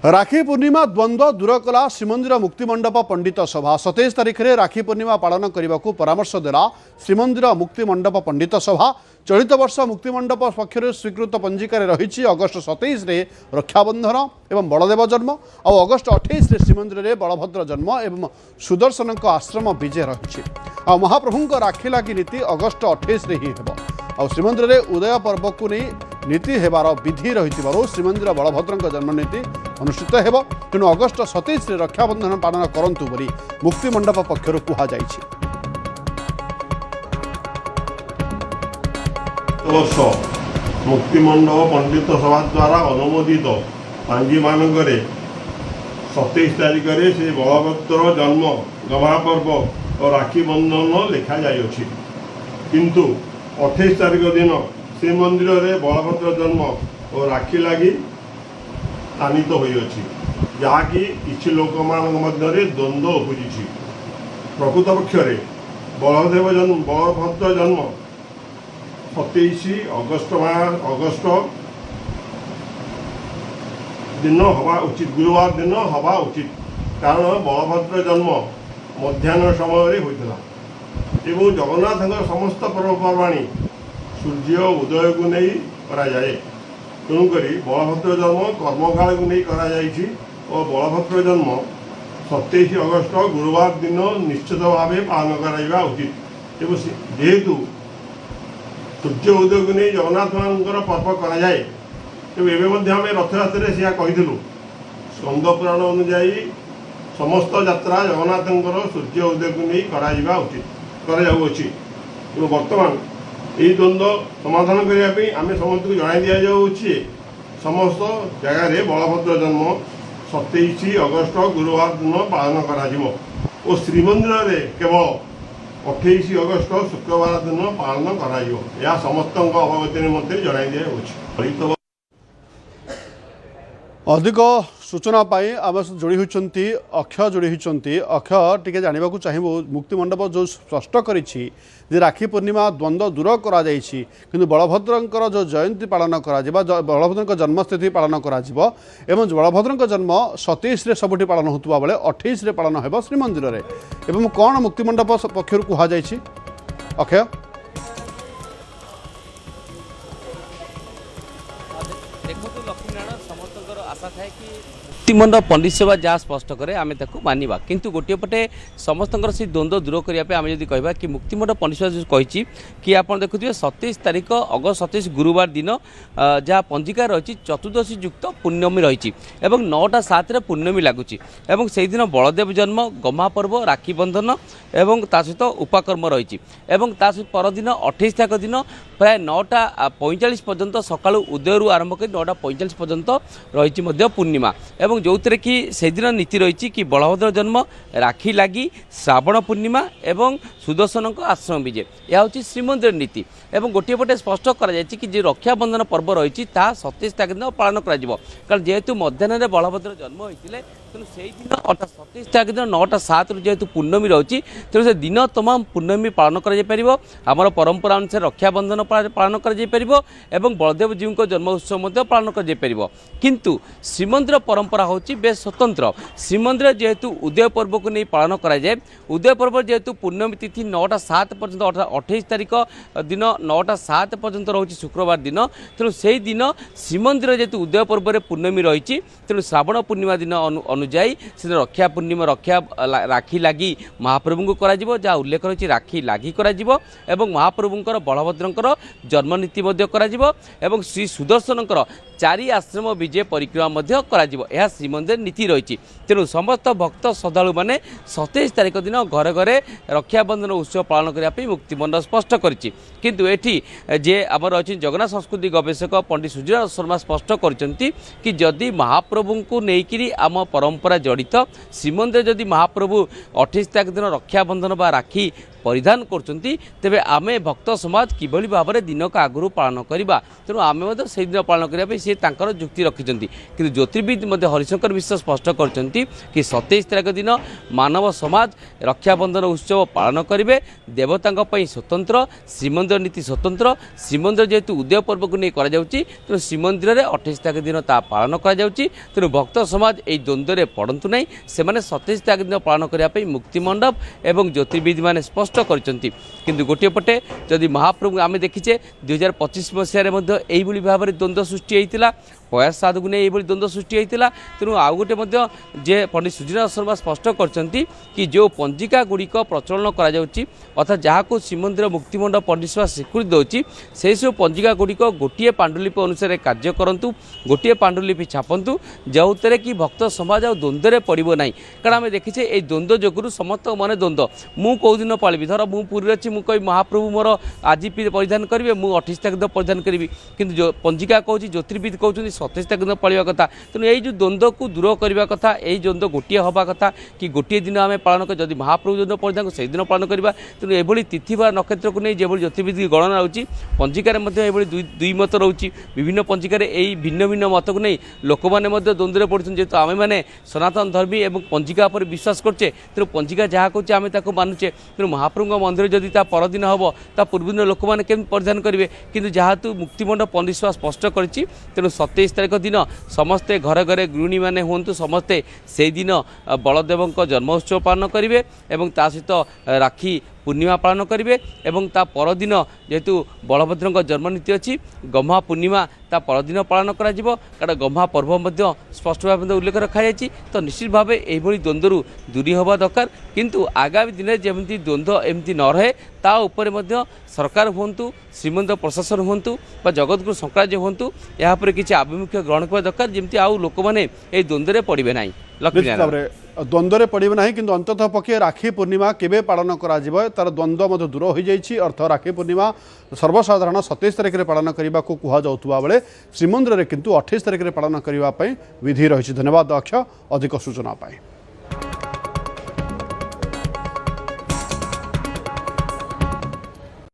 राखी पूर्णिमा द्वंद्व दूर कला श्रीमंदिर मुक्तिमंडप पंडित सभा 27 तारिख में राखी पूर्णिमा पालन करने को परामर्श देला श्रीमंदिर मुक्तिमंडप पंडित सभा। चलित वर्ष मुक्तिमंडप पक्षर स्वीकृत पंजिकार रही अगस्ट 27 रे रक्षाबंधन एवं बलदेव जन्म और अगस्ट 28 रे श्रीमंदिर में बलभद्र जन्म एवं सुदर्शन आश्रम विजय रही महाप्रभु राखी लगी नीति अगस्ट 28 रे ही हेब श्रीमंदिर में उदय पर्व को नहीं नीति हेबार विधि रही श्रीमंदिर बलभद्र जन्मनीति अनुष्ठित हेब तेणु अगस्ट 27 रे रक्षाबंधन पालन करंतु बोली मुक्तिमंडप पक्षर कहुଯାଇଛି। वर्ष मुक्तिमंडप पंडित सभा द्वारा अनुमोदित पांजी मानकरे 27 तारिख में से बलभद्र जन्म गभा पर्व और राखी बंधन लिखा जाइए किंतु 28 तारिख दिन श्रीमंदिर में बलभद्र जन्म और राखी लगी स्थानित होइछि जहाँकि किछि लोक मध्य द्वंद्व उपजी प्रकृत पक्ष बलभद्र जन्म 27 अगस्ट दिन हवा उचित गुरुवार दिन हवा उचित कारण बलभद्र जन्म मध्याह्न समय होता एवं जगन्नाथ समस्त पर्वपर्वाणी सूर्य उदय को नहीं करा जाए तेणुक बलभद्र जन्म कर्मकाल को नहीं करा जाइछि और बलभद्र जन्म 27 अगस्ट गुरुवार दिन निश्चित भाव पालन करा उचित एवं जेहेतु सूर्य उदय को नहीं जगन्नाथ मान पर्व करा जाए तेज एवं आम रथयात्रा से कहीलु स्कंद पुराण अनुजाई समस्त यात्रा जगन्नाथ सूर्य उदय को नहीं करा उचित कराउछि बर्तमान यही द्वंद्व समाधान करने आम समस्त को जन दि जाऊँगी समस्त जगार बलभद्र जन्म 27 अगस्ट गुरुवार दिन पालन कर श्रीमंदिर में केवल 28 अगस्ट शुक्रवार दिन पालन कर समस्त अवगति निमंत्रण जन दि जाऊँगी। अधिक सूचना पाई आम जोड़ी होती अक्षय जोड़ी होती अक्षय टी जानवा चाहिए मुक्तिमंडप जो स्पष्ट करी राखी पूर्णिमा द्वंद्व दूर करा किंतु बलभद्र जो जयंती पालन करा बलभद्र जन्मतिथि पालन करा एवं बलभद्र जन्म 27 रे सबुठी पालन होता बेले 28 रे पालन हो श्रीमंदिर में एवं कौन मुक्तिमंडप पक्षर कहुई अक्षय आशा थाए कि मुक्तिमंडप पंडित सेवा जहाँ स्पष्ट करे आम मानवा किंतु गोटे पटे समस्त से द्वंद्व दूर करने आम जब कह कि मुक्तिमंडप पंडित सेवा कही कि आप देखुए 27 तारिख अगस्ट 27 गुरुवार दिन जहाँ पंजिका रही चतुर्दशी युक्त पूर्णमी रही 9:07 पूर्णमी लगुच से दिन बलदेव जन्म गमा पर्व राखी बंधन एवं ता सहित उपाकर्म रही परदिन 28 तारिख दिन प्राय 9:45 पर्यंत सका उदय आरंभ कर 9:45 पर्यंत रही पूर्णिमा एवं जो थे कि से दिन नीति रही कि बलभद्र जन्म राखी लगी श्रावण पूर्णिमा एवं सुदर्शन आश्रम विजय यह हूँ श्रीमंदिर नीति एवं गोटे पटे स्पष्ट कर रक्षाबंधन पर्व रही 27 तारिख दिन पालन कारण जेहेतु मध्याह्न बलभद्र जन्म होते तेणु से दिन अर्थात 27 तारिख दिन 9:07 जेहेतु पूर्णमी रही तेणु से दिन तमाम पूर्णमी पालन कर परंपरा अनुसार रक्षाबंधन पालन कर बलदेव जीव को जन्म उत्सव पालन कर किंतु श्रीमंदिर परंपरा हूँ बेस स्वतंत्र श्रीमंदिर जेहेतु उदय पर्व को नहीं पालन कराए उदय पर्व जेहेतु पूर्णमी तिथि 9:07 पर्यंत अर्थात 28 तारिख दिन 9:07 पर्यंत रही शुक्रवार दिन तेणु से दिन श्रीमंदिर जेहेतु उदय पर्व में पूर्णमी रही तेणु श्रावण पूर्णिमा दिन अनुजाई से रक्षा पूर्णिमा रक्षा राखी लगी महाप्रभु को करा जहाँ उल्लेख रही राखी लगी करा महाप्रभुंर बलभद्रंकर जन्मनीति करा श्री सुदर्शन चारि आश्रम विजय परिक्रमा करा श्रीमंदिर नीति रही तेणु समस्त भक्त श्रद्धालु मैंने 27 तारिख दिन घरे घरे रक्षाबंधन उत्सव पालन करने मुक्तिमंडप स्पष्ट करिछि किंतु एठी जे आमर अच्छी जगन्नाथ संस्कृति गवेषक पंडित सुजय शर्मा स्पष्ट करिसेंति कि जदि महाप्रभु को लेकिन आम परंपरा जड़ित श्रीमंदिर जदि महाप्रभु 28 तारिख दिन रक्षाबंधन बा राखी परिधान करछंती तेबे आमे भक्त समाज किभली भाव में दिन का आगु पालन करवा तेणु आम से दिन पालन करने सी तांकर जुक्ति रखिछन्ति किंतु ज्योतिर्विद मध्य हरिशंकर मिश्र स्पष्ट करछन्ति कि 27 तारिख दिन मानव समाज रक्षाबंधन उत्सव पालन करेंगे देवता स्वतंत्र श्रीमंदिर नीति स्वतंत्र श्रीमंदिर जेहेतु उदय पर्व को नहीं तेणु श्रीमंदिर में 28 तारिख दिन ता पालन तेणु भक्त समाज यही द्वंद्व में पड़तु ना से 27 तारिख दिन पालन करने मुक्तिमंडप एवं ज्योतिर्विद मैंने स्पष्ट करछन्ति किंतु गोटे पटे जदि महाप्रभु आम देखीचे 2025 मसीह भाव में द्वंद्व सृष्टि होता प्रयास साधु को नहीं द्वंद्व सृष्टि होता तेणु आउ गोटे जे पंडित सुजीनाथ शर्मा स्पष्ट करछन्ति कि जो पंजिका गुड़िक प्रचलन अर्थात जहाँ को श्रीमंदिर मुक्तिमंडप पंडित सभा स्वीकृति दूसरी से सब पंजिका गुड़िक गोटे पांडुलिपि अनुसार कार्य करूँ गोटे पांडुलिपि छापतु जो कि भक्त समाज आ द्वंद्व पड़ो ना कारण आम देखीचे ये द्वंद्व जो समस्त मन द्वंद्व मु कौ दिन पाली धर मु पुरी अच्छी मुझे महाप्रभु मोर आज परिधान करेंगे मुझे 28 तारिख परिधान करी किंतु जो पंजिका कहूँ ज्योतिर्विद कहते 27 तारिख दिन पालिबा कथा तेणु यही द्वंद्व को दूर करने कथा यही द्वंद्व गोटे हवा कथा कि गोटे दिन आम पालन कर जदि महाप्रभु जो परिधान से दिन पालन करवा तेणु ये तिथि बा नक्षत्र को नहीं जो ज्योतिर्विद की गणना होची पंजिकार दुई मत रोचे विभिन्न पंजिकार यही भिन्न भिन्न मत को नहीं लोक मैंने द्वंद्व पड़ते जेहतु आम मैंने सनातन धर्मी और पंजिका पर विश्वास करचे तेणु पंजिका जहाँ कहे आम मानुचे तेणु महाप्रभु मंदिर जदि परदिन हम ता पूर्व दिन लोक मैंने केमती परिधान करेंगे किंतु जहाँ मुक्तिमंडप पंडित सभा स्पष्ट करी तेणु 27 तारिख दिन समस्ते घरे घरे गृहिणी मैंने हूँ समस्ते से दिन बलदेव जन्म उत्सव पालन करेंगे और ता सहित राखी पूर्णिमा पालन करेंगे और ता परदिन जेहेतु बलभद्र जन्मनीति अच्छी गम्हा पूर्णिमा ता परदिन पालन कारण गम्हा पर्व स्पष्ट भाव में उल्लेख रखाई तो निश्चित भाव यही द्वंद्व दूरी हवा दरकार किंतु आगामी दिन में जमी द्वंद्व एमती न रहे ता उपरे मध्य सरकार हूँ श्रीमंदिर प्रशासन हूँ जगतगुरु शंकराचार्य हूँ यापर किसी आभिमुख्य ग्रहण करने दरकार जमी आउ लोक मैंने यही द्वंद्व में पड़े ना द्वंद्व पड़े ना कि अंततः पक्षे राखी पूर्णिमा केबे पालन करा तार द्वंद्व दूर हो जाइए अर्थ राखी पूर्णिमा सर्वसाधारण 27 तारिख में पालन करने को कहुआ बेले श्रीमंदिर में किंतु 28 तारिख में पालन करने विधि रही। धन्यवाद अक्ष अधिक सूचना पाए।